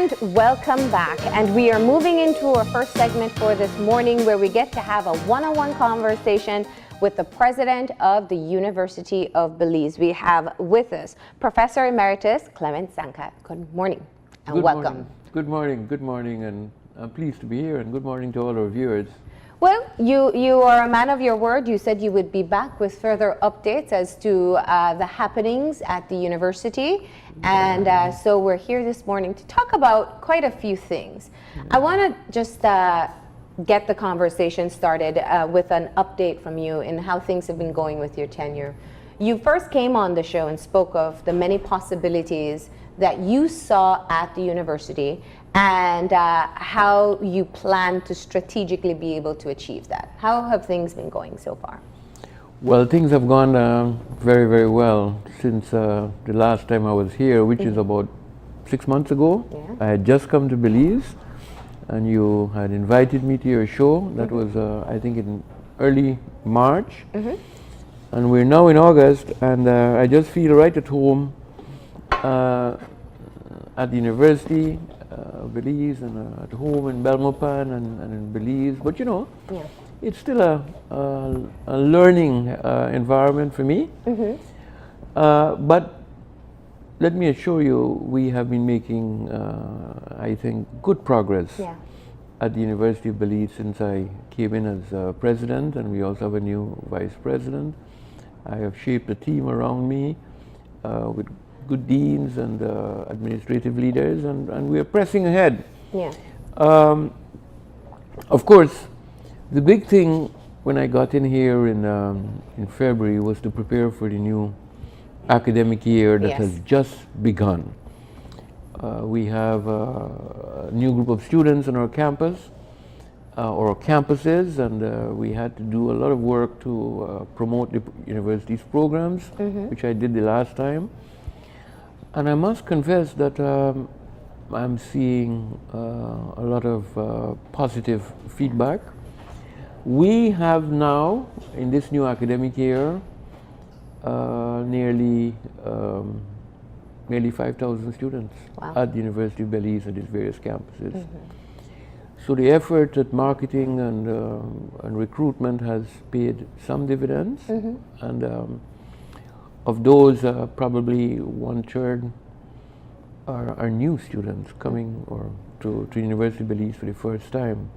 And welcome back. And we are moving into our first segment for this morning, where we get to have a one-on-one conversation with the president of the University of Belize. We have with us Professor Emeritus Clement Sankat. Good morning and welcome. Good morning, and I'm pleased to be here, and good morning to all our viewers. Well, you are a man of your word. You said you would be back with further updates as to the happenings at the university. And so we're here this morning to talk about quite a few things. I want to just get the conversation started with an update from you in how things have been going with your tenure. You first came on the show and spoke of the many possibilities that you saw at the university and how you plan to strategically be able to achieve that. How have things been going so far? Well, things have gone very, very well since the last time I was here, which is about 6 months ago. Yeah. I had just come to Belize, and you had invited me to your show. That was, I think, in early March. And we're now in August, and I just feel right at home at the university. Belize, and at home in Belmopan and in Belize, but you know, it's still a learning environment for me. But let me assure you, we have been making, I think, good progress at the University of Belize since I came in as president, and we also have a new vice president. I have shaped a team around me with good deans and administrative leaders, and we are pressing ahead. Of course, the big thing when I got in here in February was to prepare for the new academic year that has just begun. We have a new group of students on our campus, or campuses, and we had to do a lot of work to promote the university's programs, which I did the last time. And I must confess that I'm seeing a lot of positive feedback. We have now, in this new academic year, nearly 5,000 students at the University of Belize at its various campuses. So the effort at marketing and recruitment has paid some dividends, and of those, probably 1/3 are new students coming to University of Belize for the first time.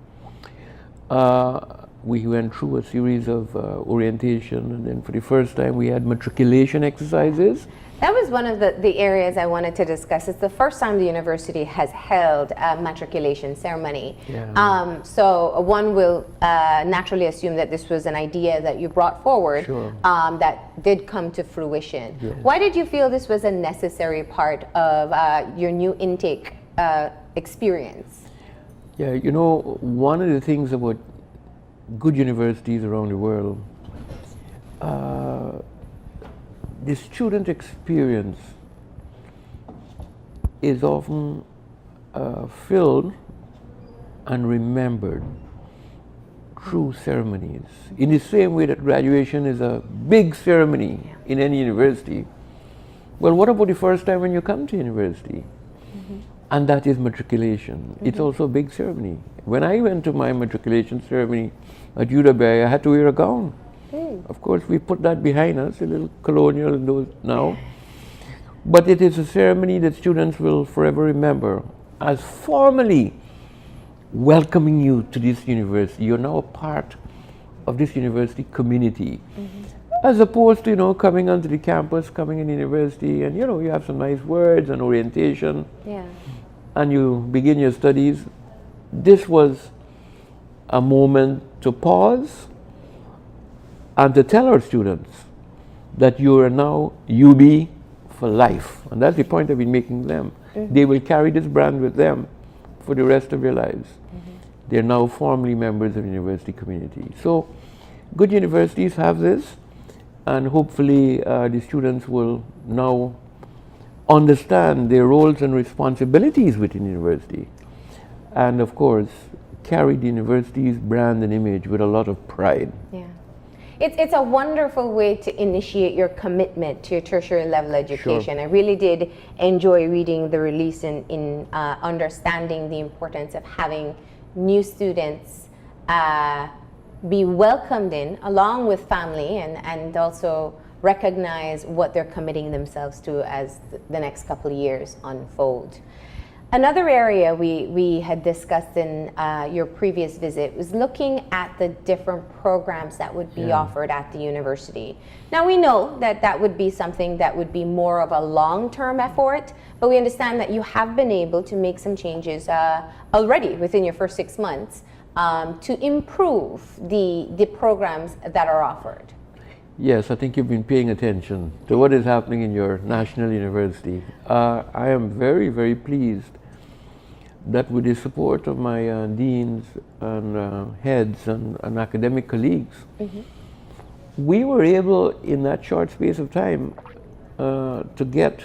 We went through a series of orientation, and then for the first time we had matriculation exercises. That was one of the areas I wanted to discuss. It's the first time the university has held a matriculation ceremony. So one will naturally assume that this was an idea that you brought forward that did come to fruition. Why did you feel this was a necessary part of your new intake experience? Yeah, you know, one of the things about good universities around the world, the student experience is often filled and remembered through ceremonies. In the same way that graduation is a big ceremony in any university. Well, what about the first time when you come to university? And that is matriculation. It's also a big ceremony. When I went to my matriculation ceremony at UW, I had to wear a gown. Of course, we put that behind us, a little colonial in those now. But it is a ceremony that students will forever remember as formally welcoming you to this university. You're now a part of this university community. As opposed to, you know, coming onto the campus, coming in the university, and, you know, you have some nice words and orientation. And you begin your studies. This was a moment to pause and to tell our students that you are now UB for life. And that's the point I've been making them. They will carry this brand with them for the rest of their lives. They're now formally members of the university community. So good universities have this, and hopefully the students will now understand their roles and responsibilities within the university, and of course carry the university's brand and image with a lot of pride. It's a wonderful way to initiate your commitment to your tertiary level education. I really did enjoy reading the release in understanding the importance of having new students be welcomed in along with family, and also recognize what they're committing themselves to as the next couple of years unfold. Another area we had discussed in your previous visit was looking at the different programs that would be offered at the university. Now we know that that would be something that would be more of a long-term effort, but we understand that you have been able to make some changes already within your first 6 months to improve the programs that are offered. Yes, I think you've been paying attention to what is happening in your national university. I am very, very pleased that with the support of my deans and heads and academic colleagues, we were able in that short space of time to get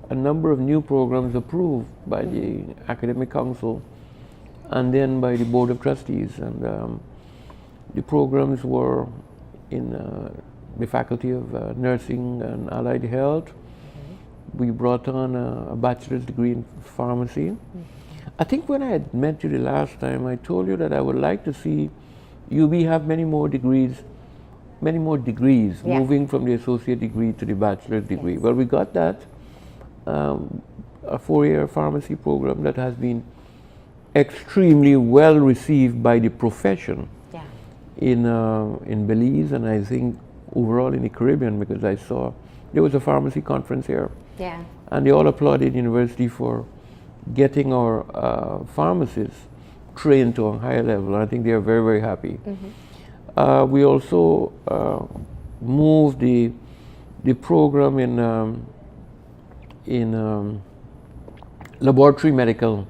a number of new programs approved by the Academic Council and then by the Board of Trustees. And the programs were in the Faculty of Nursing and Allied Health. We brought on a bachelor's degree in pharmacy. I think when I had met you the last time, I told you that I would like to see UB have many more degrees, moving from the associate degree to the bachelor's degree. Well, we got that, a 4-year pharmacy program that has been extremely well received by the profession in Belize, and I think overall in the Caribbean, because I saw there was a pharmacy conference here, and they all applauded the university for getting our pharmacists trained to a higher level. And I think they are very, very happy. We also moved the program in laboratory medical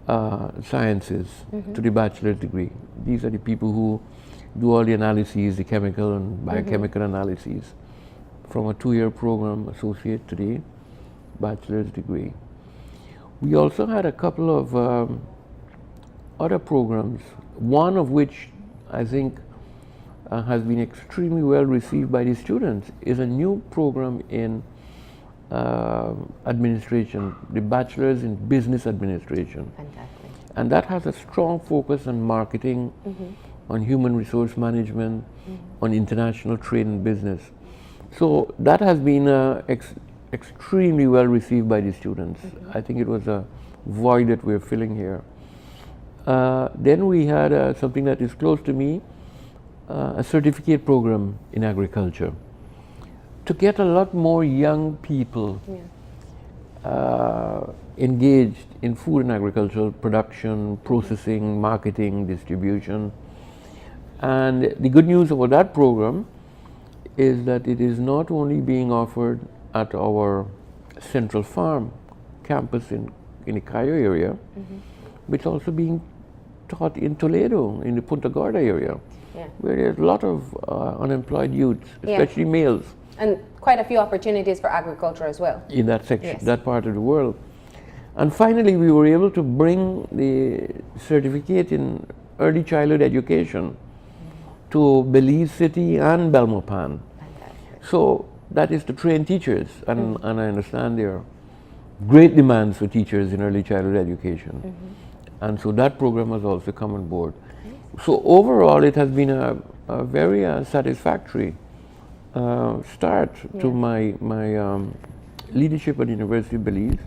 sciences to the bachelor's degree. These are the people who do all the analyses, the chemical and biochemical analyses, from a 2-year program associate to the bachelor's degree. We also had a couple of other programs, one of which I think has been extremely well received by the students, is a new program in administration, the Bachelor's in Business Administration. Fantastic. And that has a strong focus on marketing, on human resource management, on international trade and business. So that has been extremely well received by the students. I think it was a void that we're filling here. Then we had something that is close to me, a certificate program in agriculture, to get a lot more young people engaged in food and agricultural production, processing, marketing, distribution. And the good news about that program is that it is not only being offered at our Central Farm campus in the Cayo area, but it's also being taught in Toledo, in the Punta Gorda area, where there's a lot of unemployed youths, especially males. And quite a few opportunities for agriculture as well. In that section, that part of the world. And finally, we were able to bring the certificate in early childhood education to Belize City and Belmopan. So that is to train teachers, and I understand there are great demands for teachers in early childhood education. And so that program has also come on board. So overall, it has been a very satisfactory start to my leadership at the University of Belize.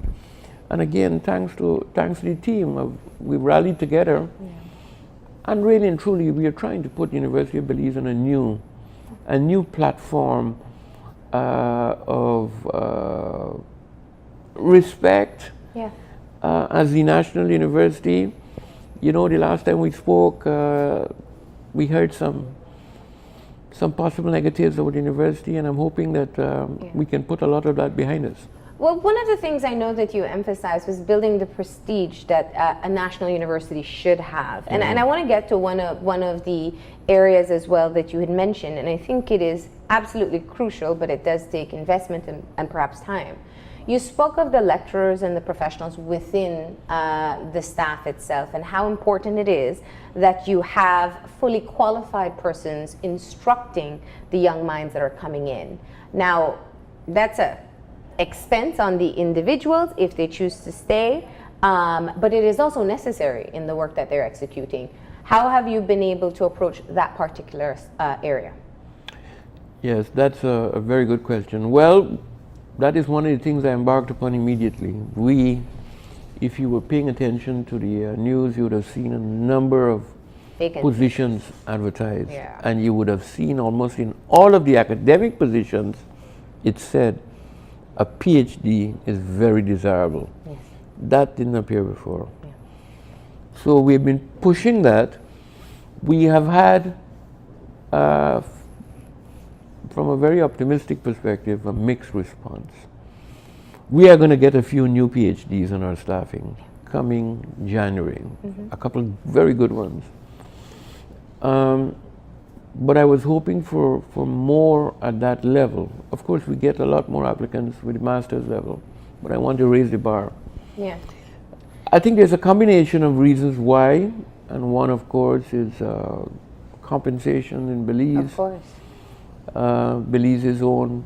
And again, thanks to the team, we rallied together. And really and truly, we are trying to put the University of Belize on a new platform of respect as the national university. You know, the last time we spoke, we heard some possible negatives about the university, and I'm hoping that we can put a lot of that behind us. Well, one of the things I know that you emphasized was building the prestige that a national university should have. And I want to get to one of the areas as well that you had mentioned, and I think it is absolutely crucial, but it does take investment and perhaps time. You spoke of the lecturers and the professionals within the staff itself and how important it is that you have fully qualified persons instructing the young minds that are coming in. Now, that's a expense on the individuals if they choose to stay, but it is also necessary in the work that they're executing. How have you been able to approach that particular area? Yes, that's a very good question. Well, that is one of the things I embarked upon immediately. If you were paying attention to the news, you would have seen a number of positions advertised. Yeah. And you would have seen almost in all of the academic positions, it said a PhD is very desirable. Yes. That didn't appear before. Yeah. So we've been pushing that. We have had, from a very optimistic perspective, a mixed response. We are going to get a few new PhDs in our staffing coming January, a couple of very good ones. But I was hoping for more at that level. Of course, we get a lot more applicants with the master's level, but I want to raise the bar. Yeah. I think there's a combination of reasons why, and one, of course, is compensation in Belize. Of course. Belize's own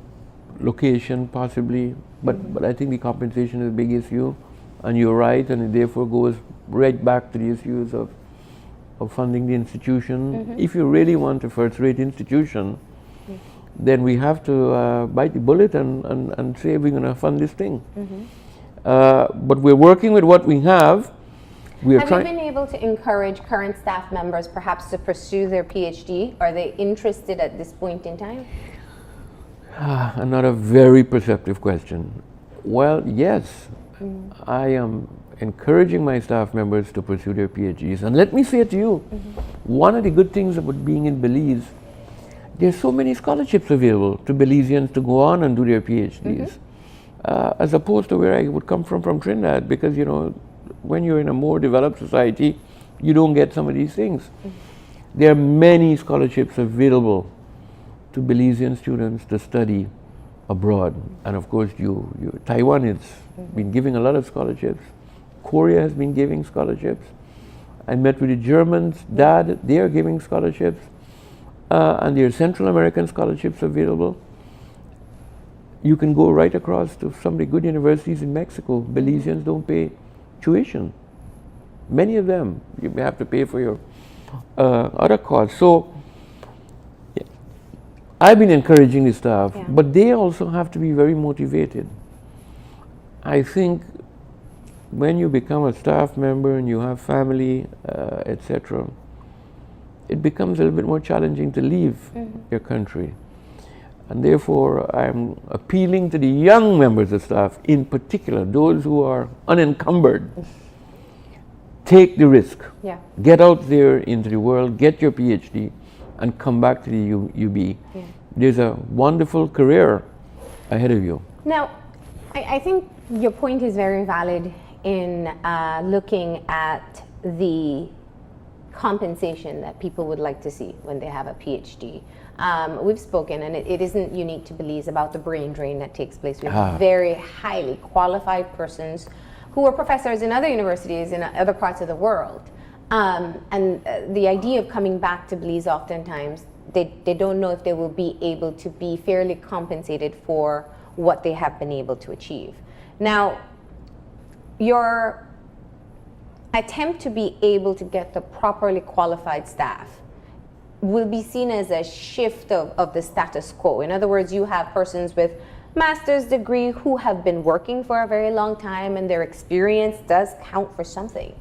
location, possibly, but I think the compensation is a big issue, and you're right, and it therefore goes right back to the issues of funding the institution. If you really want a first-rate institution, then we have to bite the bullet and say we're going to fund this thing. But we're working with what we have. Have you been able to encourage current staff members perhaps to pursue their PhD? Are they interested at this point in time? Another very perceptive question. Well, yes, I am encouraging my staff members to pursue their PhDs. And let me say to you, one of the good things about being in Belize, there's so many scholarships available to Belizeans to go on and do their PhDs, as opposed to where I would come from Trinidad, because, you know, when you're in a more developed society, you don't get some of these things. There are many scholarships available to Belizean students to study abroad. And of course, Taiwan has been giving a lot of scholarships. Korea has been giving scholarships. I met with the Germans, they are giving scholarships. And there are Central American scholarships available. You can go right across to some of the good universities in Mexico. Belizeans don't pay tuition. Many of them, you may have to pay for your other costs. So I've been encouraging the staff, but they also have to be very motivated. I think when you become a staff member and you have family, etc., it becomes a little bit more challenging to leave your country. And therefore, I'm appealing to the young members of staff, in particular, those who are unencumbered. Take the risk. Yeah. Get out there into the world, get your PhD, and come back to the UB. Yeah. There's a wonderful career ahead of you. Now, I think your point is very valid in looking at the compensation that people would like to see when they have a PhD. We've spoken, and it isn't unique to Belize, about the brain drain that takes place. We have very highly qualified persons who are professors in other universities in other parts of the world. And the idea of coming back to Belize, oftentimes, they don't know if they will be able to be fairly compensated for what they have been able to achieve. Now, your attempt to be able to get the properly qualified staff will be seen as a shift of the status quo. In other words, you have persons with master's degree who have been working for a very long time, and their experience does count for something.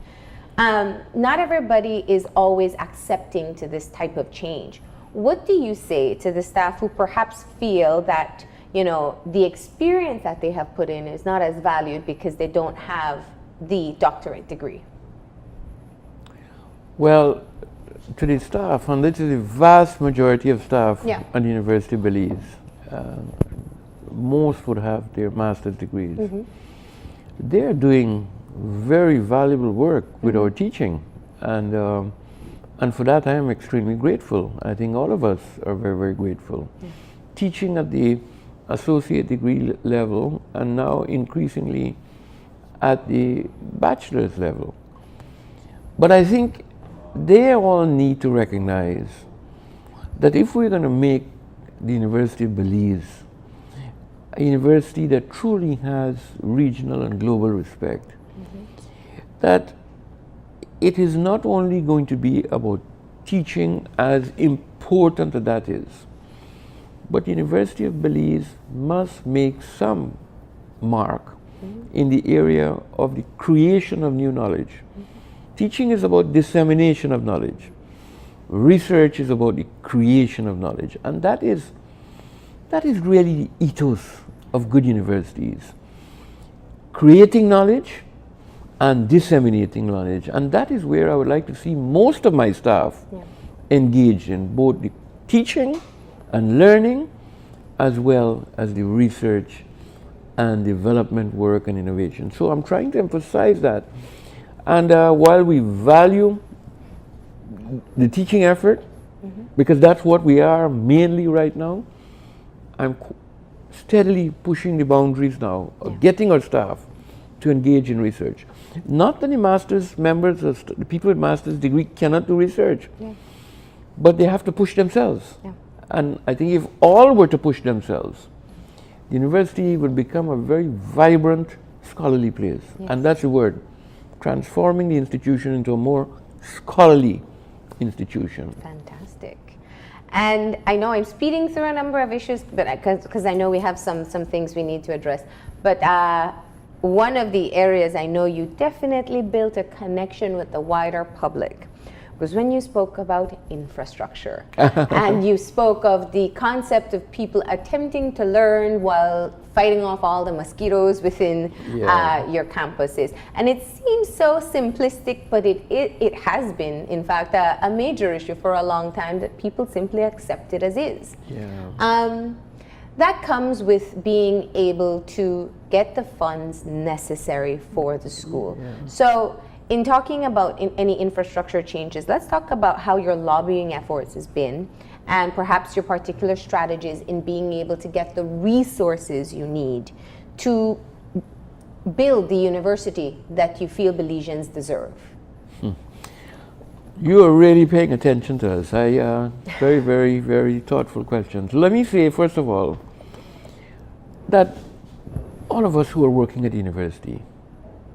Not everybody is always accepting to this type of change. What do you say to the staff who perhaps feel that, you know, the experience that they have put in is not as valued because they don't have the doctorate degree? Well, to the staff, and this is the vast majority of staff at the University of Belize, most would have their master's degrees. They're doing very valuable work with our teaching, and for that I am extremely grateful. I think all of us are very, very grateful. Teaching at the associate degree level, and now increasingly at the bachelor's level. But I think they all need to recognize that if we're going to make the University of Belize a university that truly has regional and global respect, that it is not only going to be about teaching, as important as that is, but the University of Belize must make some mark in the area of the creation of new knowledge. Teaching is about dissemination of knowledge. Research is about the creation of knowledge. And that is really the ethos of good universities. Creating knowledge and disseminating knowledge. And that is where I would like to see most of my staff engaged in, both the teaching and learning, as well as the research and development work and innovation. So I'm trying to emphasize that. And while we value the teaching effort, because that's what we are mainly right now, I'm steadily pushing the boundaries now of getting our staff to engage in research. Not that the master's members, or the people with master's degree cannot do research, but they have to push themselves. And I think if all were to push themselves, the university would become a very vibrant scholarly place. And that's the word, transforming the institution into a more scholarly institution. Fantastic. And I know I'm speeding through a number of issues, but because I know we have some things we need to address. But one of the areas I know you definitely built a connection with the wider public was when you spoke about infrastructure. And you spoke of the concept of people attempting to learn while fighting off all the mosquitoes within your campuses. And it seems so simplistic, but it has been, in fact, a major issue for a long time, that people simply accept it as is. That comes with being able to get the funds necessary for the school. So in talking about any infrastructure changes, let's talk about how your lobbying efforts has been, and perhaps your particular strategies in being able to get the resources you need to build the university that you feel Belizeans deserve. You are really paying attention to us. Very, very, very thoughtful questions. Let me say, first of all, that all of us who are working at the university,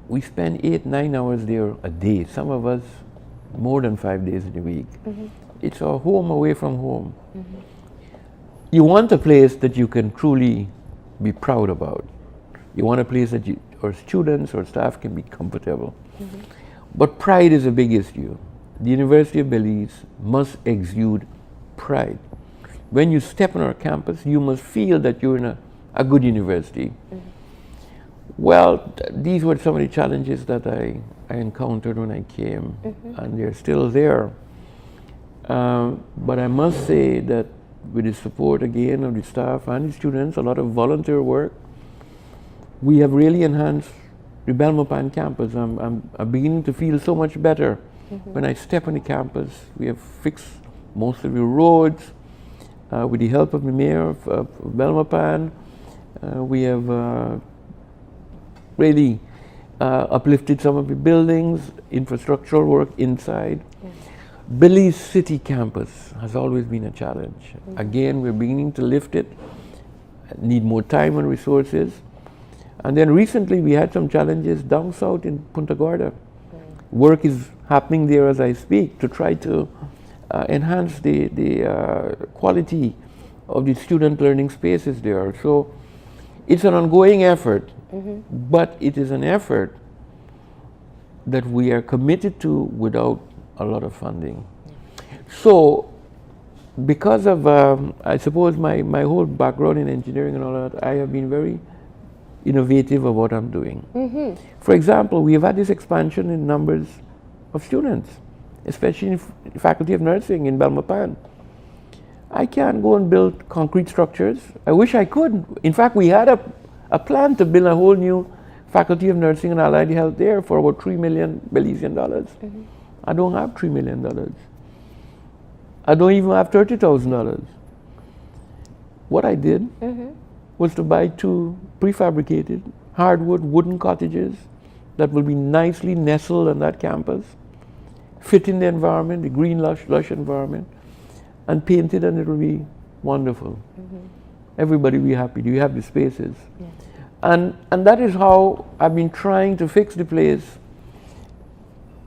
we spend 8-9 hours there a day, some of us more than 5 days in a week. It's our home away from home. You want a place that you can truly be proud about. You want a place that our students or staff can be comfortable. But pride is a big issue. The University of Belize must exude pride. When you step on our campus, you must feel that you're in a good university. Well, these were some of the challenges that I encountered when I came, and they're still there. But I must say that with the support again of the staff and the students, a lot of volunteer work, we have really enhanced the Belmopan campus. I'm beginning to feel so much better when I step on the campus. We have fixed most of the roads with the help of the mayor of Belmopan. We have really uplifted some of the buildings, infrastructural work inside. Belize City campus has always been a challenge. Again, we're beginning to lift it, need more time and resources. And then recently we had some challenges down south in Punta Gorda. Work is happening there as I speak to try to enhance the quality of the student learning spaces there. So it's an ongoing effort, but it is an effort that we are committed to without a lot of funding. So because of, I suppose, my whole background in engineering and all that, I have been very innovative of what I'm doing. For example, we have had this expansion in numbers of students, especially in the Faculty of Nursing in Belmopan. I can't go and build concrete structures. I wish I could. In fact, we had a plan to build a whole new Faculty of Nursing and Allied Health there for about $3 million Belizean dollars. I don't have $3 million. I don't even have $30,000. What I did was to buy 2 prefabricated hardwood wooden cottages that will be nicely nestled on that campus, fit in the environment, the green lush environment, and painted, and it will be wonderful. Everybody will be happy. Do you have the spaces? Yes. And that is how I've been trying to fix the place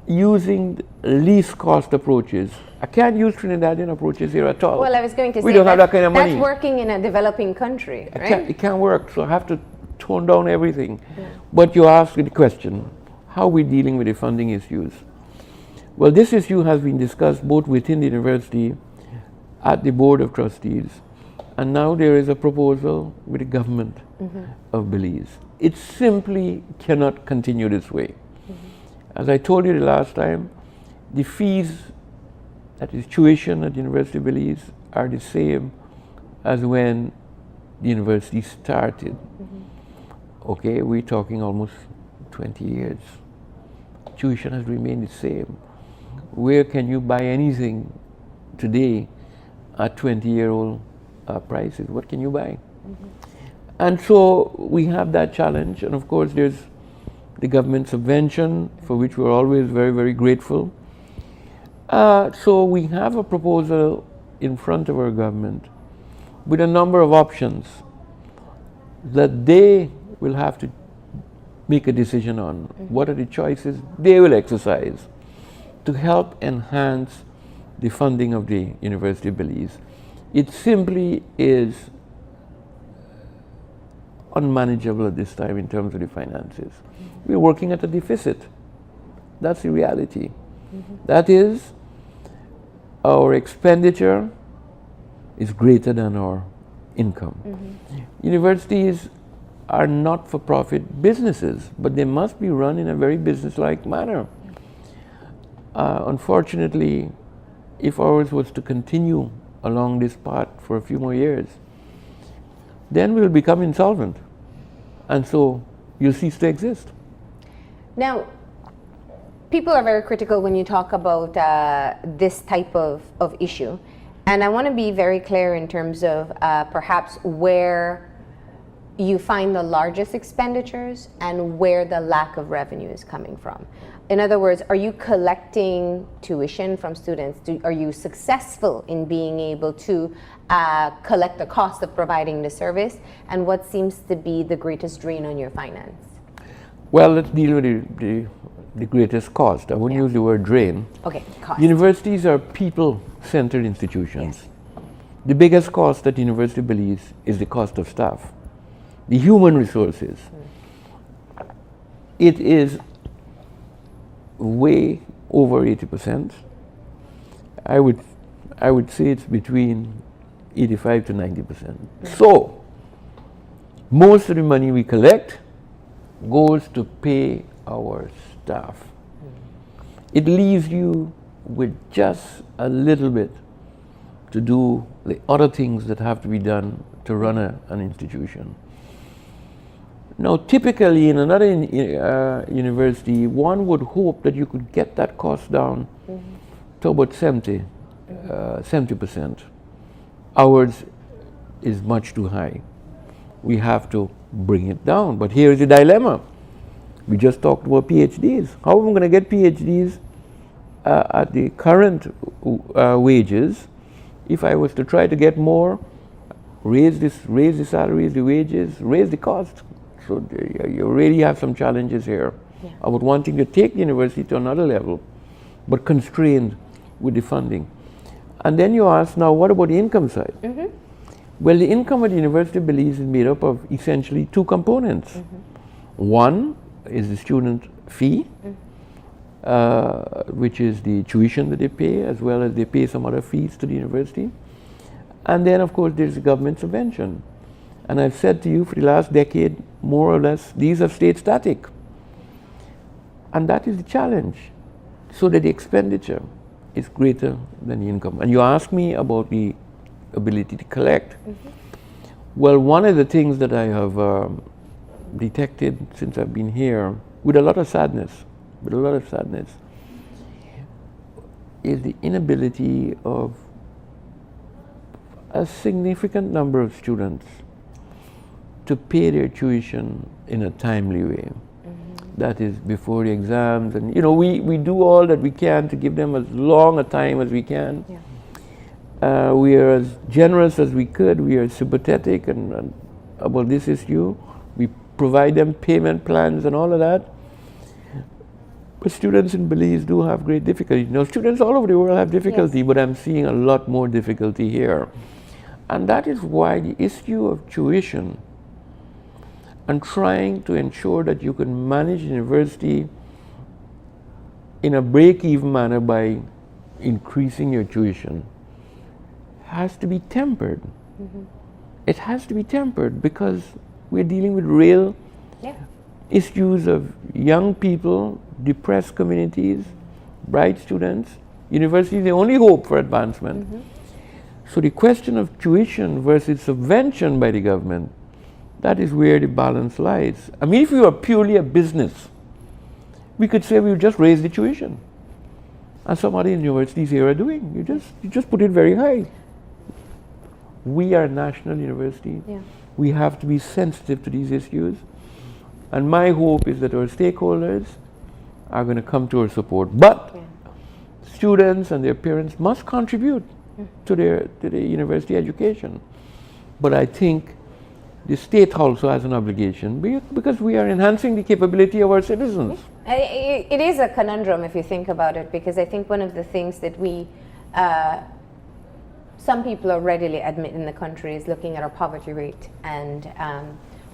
using least cost approaches. I can't use Trinidadian approaches here at all. Well, I was going to say we don't have that kind of money. That's working in a developing country, right? It can't work, so I have to tone down everything. But you asked the question, how are we dealing with the funding issues? Well, this issue has been discussed both within the university, at the Board of Trustees, and now there is a proposal with the government of Belize. It simply cannot continue this way. As I told you the last time, the fees, that is tuition at the University of Belize, are the same as when the university started. Okay, we're talking almost 20 years. Tuition has remained the same. Where can you buy anything today at 20-year-old prices? What can you buy? And so we have that challenge, and of course there's the government subvention, for which we're always very, very grateful. So we have a proposal in front of our government with a number of options that they will have to make a decision on. What are the choices they will exercise to help enhance the funding of the University of Belize. It simply is unmanageable at this time in terms of the finances. We're working at a deficit. That's the reality. That is, our expenditure is greater than our income. Universities are not-for-profit businesses, but they must be run in a very business-like manner. Unfortunately, if ours was to continue along this path for a few more years, then we'll become insolvent, and so you'll cease to exist. Now, people are very critical when you talk about this type of issue, and I want to be very clear in terms of perhaps where you find the largest expenditures and where the lack of revenue is coming from. In other words, are you collecting tuition from students? Are you successful in being able to collect the cost of providing the service? And what seems to be the greatest drain on your finance? Well, let's deal with the greatest cost. I wouldn't use the word drain. Okay, cost. Universities are people-centered institutions. Yes. The biggest cost at University of Belize is the cost of staff, the human resources. It is way over 80%. I would say it's between 85 to 90%. So most of the money we collect goes to pay our staff. It leaves you with just a little bit to do the other things that have to be done to run an institution. Now, typically in another university, one would hope that you could get that cost down to about 70%. Ours is much too high. We have to bring it down. But here is the dilemma. We just talked about PhDs. How am I going to get PhDs at the current wages if I was to try to get more, raise the salaries, the wages, raise the cost? So you really have some challenges here about wanting to take the university to another level, but constrained with the funding. And then you ask, now what about the income side? Well, the income at the University of Belize is made up of essentially 2 components. One is the student fee, which is the tuition that they pay, as well as they pay some other fees to the university. And then, of course, there's the government subvention. And I've said to you for the last decade, more or less, these have stayed static. And that is the challenge, so that the expenditure is greater than the income. And you ask me about the ability to collect. Well, one of the things that I have detected since I've been here, with a lot of sadness, is the inability of a significant number of students to pay their tuition in a timely way. That is before the exams, and we do all that we can to give them as long a time as we can. Yeah. We are as generous as we could. We are sympathetic and about this issue. We provide them payment plans and all of that. But students in Belize do have great difficulty. Students all over the world have difficulty, yes, but I'm seeing a lot more difficulty here. And that is why the issue of tuition and trying to ensure that you can manage university in a break-even manner by increasing your tuition has to be tempered. It has to be tempered because we're dealing with real issues of young people, depressed communities, bright students. University is the only hope for advancement. So the question of tuition versus subvention by the government, that is where the balance lies. I mean, if we were purely a business, we could say we'll just raise the tuition. And some other universities here are doing. You just put it very high. We are a national university. Yeah. We have to be sensitive to these issues. And my hope is that our stakeholders are going to come to our support. But students and their parents must contribute to the university education. But I think the state also has an obligation because we are enhancing the capability of our citizens. It is a conundrum if you think about it, because I think one of the things that some people are readily admit in the country is looking at our poverty rate, and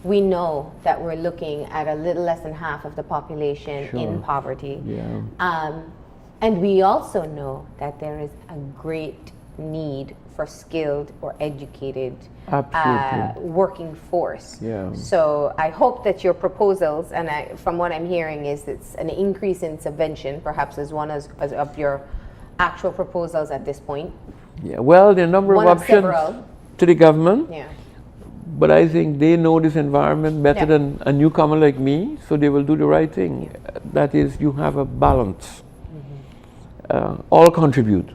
we know that we're looking at a little less than half of the population in poverty. And we also know that there is a great need for skilled or educated working force. So I hope that your proposals, and from what I'm hearing is it's an increase in subvention, perhaps as one as of your actual proposals at this point. Well, there are a number of options to the government, but I think they know this environment better than a newcomer like me, so they will do the right thing. That is, you have a balance. All contribute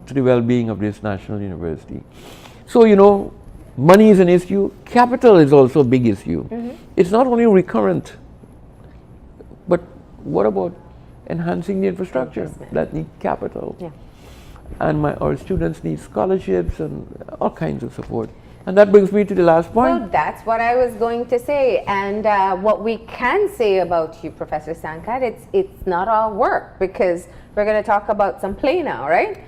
to the well-being of this national university. So, money is an issue. Capital is also a big issue. It's not only recurrent, but what about enhancing the infrastructure that need capital? And our students need scholarships and all kinds of support. And that brings me to the last point. Well, that's what I was going to say. And what we can say about you, Professor Sankat, it's not all work, because we're going to talk about some play now, right?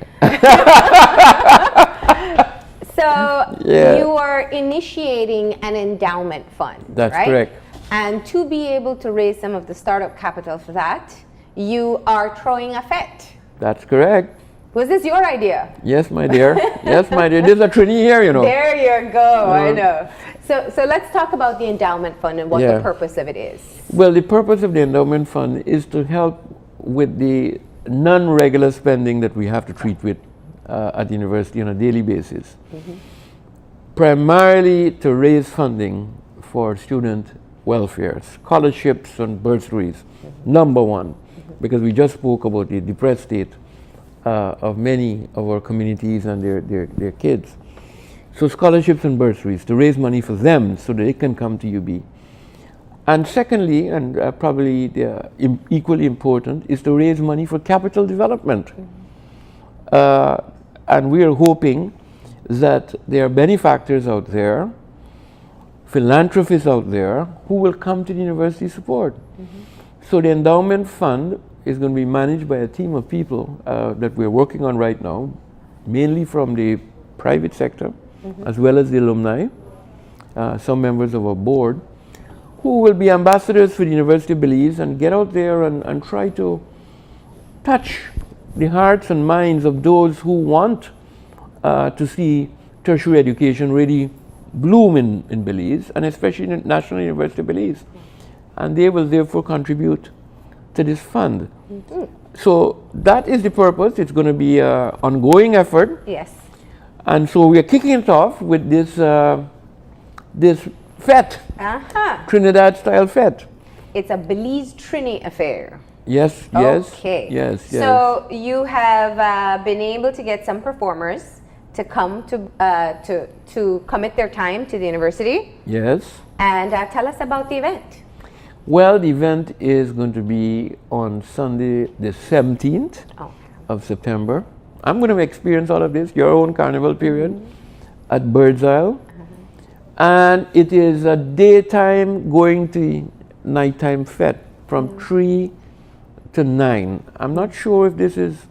So you are initiating an endowment fund. That's correct. And to be able to raise some of the startup capital for that, you are throwing a fete. That's correct. Was this your idea? Yes, my dear. Yes, my dear. There's a Trini here, There you go. I know. So let's talk about the endowment fund and what the purpose of it is. Well, the purpose of the endowment fund is to help with the non-regular spending that we have to treat with at the university on a daily basis. Primarily to raise funding for student welfare, scholarships and bursaries, number one, because we just spoke about the depressed state of many of our communities and their kids. So scholarships and bursaries, to raise money for them so that they can come to UB. And secondly, and probably equally important, is to raise money for capital development. And we are hoping that there are benefactors out there, philanthropists out there, who will come to the university support. So the endowment fund is going to be managed by a team of people that we're working on right now, mainly from the private sector, as well as the alumni, some members of our board, who will be ambassadors for the University of Belize and get out there and try to touch the hearts and minds of those who want to see tertiary education really bloom in Belize, and especially in the National University of Belize. And they will therefore contribute to this fund. So that is the purpose. It's going to be an ongoing effort. Yes. And so we are kicking it off with this this fete, Trinidad style fete. It's a Belize Trini affair. Yes, Okay. yes. So you have been able to get some performers to come to commit their time to the university. Yes. And tell us about the event. Well, the event is going to be on Sunday, the 17th of September. I'm going to experience all of this, your own carnival period, at Bird's Isle. And it is a daytime going to nighttime fete from 3 to 9. I'm not sure if this is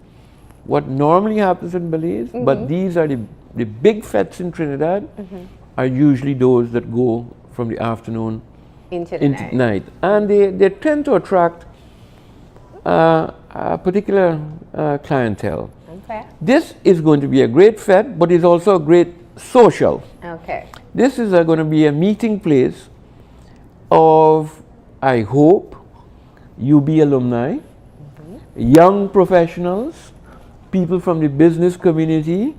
what normally happens in Belize, but these are the big fetes in Trinidad are usually those that go from the afternoon Into the night. And they tend to attract a particular clientele. Okay. This is going to be a great fete, but it's also a great social. Okay. This is going to be a meeting place of, I hope, UB alumni, young professionals, people from the business community,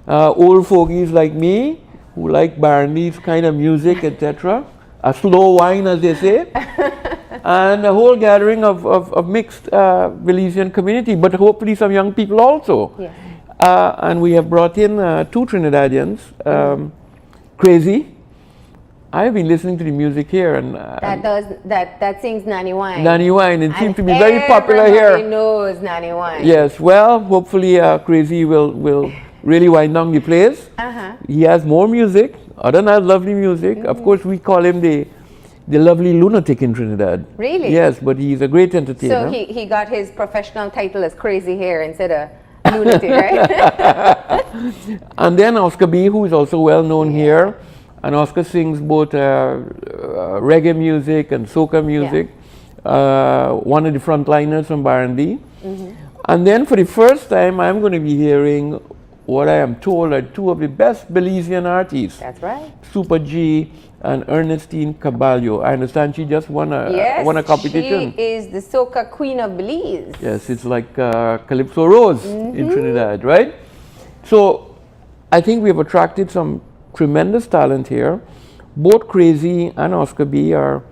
old fogies like me who like Barney's kind of music, etc. A slow wine, as they say, and a whole gathering of mixed Belizean community, but hopefully some young people also. Yes. And we have brought in 2 Trinidadians, Crazy. I've been listening to the music here, and that sings Nanny Wine. Nanny Wine, it seems to be very popular here. Everybody knows Nanny Wine. Yes, well, hopefully Crazy will really wind down the place. He has more music, other than that lovely music. Of course, we call him the lovely lunatic in Trinidad. Really? Yes, but he's a great entertainer. So he got his professional title as Crazy Hair instead of lunatic, right? And then Oscar B, who is also well known here, and Oscar sings both reggae music and soca music. One of the frontliners from R&B. And then for the first time, I'm going to be hearing what I am told are 2 of the best Belizean artists. That's right. Super G and Ernestine Caballo. I understand she just won a competition. She is the soca queen of Belize. Yes, it's like Calypso Rose in Trinidad, right? So I think we have attracted some tremendous talent here. Both Crazy and Oscar B are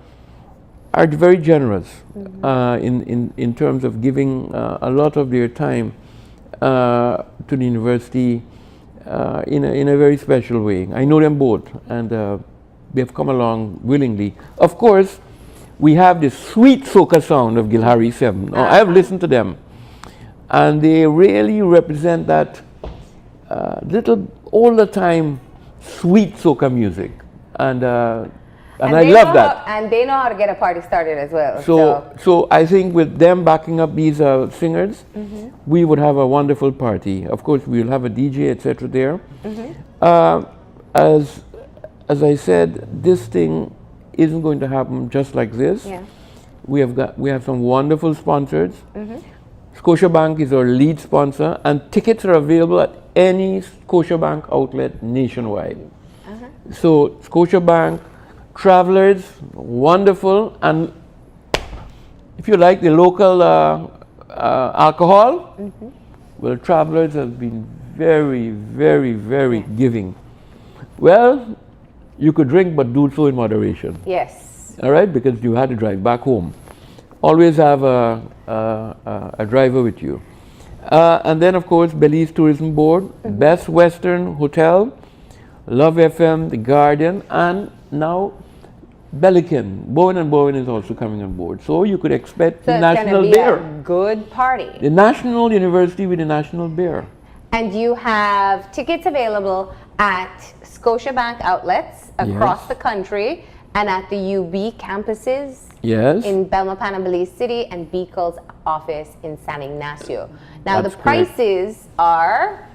very generous in terms of giving a lot of their time to the university in a very special way. I know them both, and they have come along willingly. Of course, we have the sweet soca sound of Gilhari 7. I have listened to them, and they really represent that little all the time sweet soca music, and I love that. And they know how to get a party started as well. So I think with them backing up these singers, we would have a wonderful party. Of course, we'll have a DJ, etc. there. As I said, this thing isn't going to happen just like this. Yeah. We have some wonderful sponsors. Scotiabank is our lead sponsor, and tickets are available at any Scotiabank outlet nationwide. So Scotiabank, Travelers, wonderful, and if you like the local alcohol, well, Travelers has been very, very, very giving. Well, you could drink, but do so in moderation. Yes. All right, because you had to drive back home. Always have a driver with you. And then, of course, Belize Tourism Board, Best Western Hotel, Love FM, The Guardian, and now Belican. Bowen & Bowen is also coming on board. So you could expect the National Bear. A good party. The National University with the National Bear. And you have tickets available at Scotiabank outlets across the country and at the UB campuses in Belmopan, Belize City, and Beacle's office in San Ignacio. Now the prices are...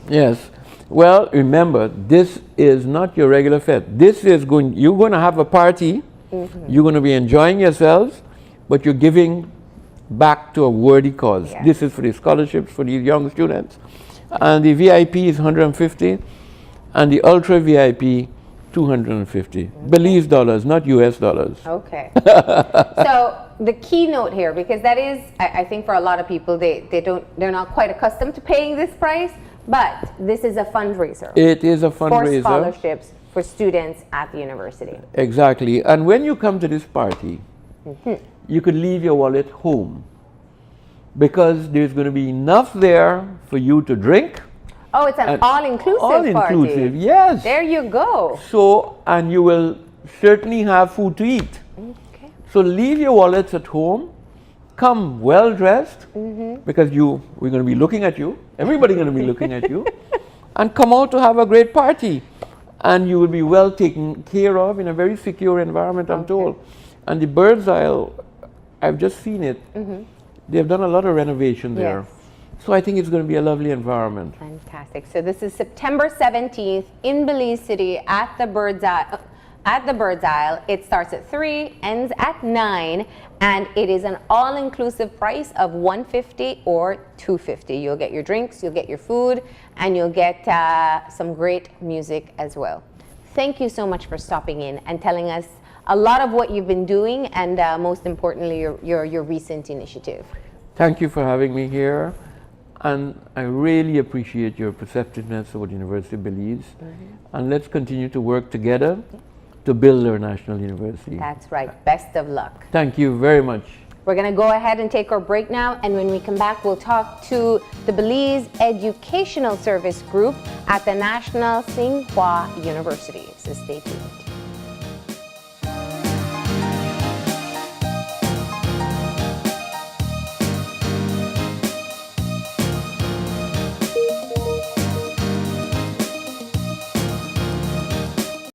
Yes. Well, remember, this is not your regular fete. This is you're going to have a party, you're going to be enjoying yourselves, but you're giving back to a worthy cause. Yeah. This is for the scholarships for these young students. And the VIP is 150, and the Ultra VIP, 250. Belize dollars, not US dollars. Okay. So the keynote here, because that is, I think for a lot of people, they're not quite accustomed to paying this price. But this is a fundraiser. It is a fundraiser. For scholarships for students at the university. Exactly. And when you come to this party, you could leave your wallet home, because there's going to be enough there for you to drink. Oh, it's an all-inclusive party. All-inclusive, yes. There you go. So, and you will certainly have food to eat. Okay. So leave your wallets at home. Come well dressed, because we're going to be looking at you. Everybody's going to be looking at you. And come out to have a great party. And you will be well taken care of in a very secure environment, I'm told. And the Bird's Isle, I've just seen it. They've done a lot of renovation there. Yes. So I think it's going to be a lovely environment. Fantastic. So this is September 17th in Belize City at the Bird's Isle. It starts at 3, ends at 9, and it is an all-inclusive price of $150 or $250. You'll get your drinks, you'll get your food, and you'll get some great music as well. Thank you so much for stopping in and telling us a lot of what you've been doing, and most importantly, your recent initiative. Thank you for having me here. And I really appreciate your perceptiveness about the University of Belize. And let's continue to work together to build our national university. That's right. Best of luck. Thank you very much. We're going to go ahead and take our break now, and when we come back, we'll talk to the Belize Educational Service Group at the National Tsinghua University. So stay tuned.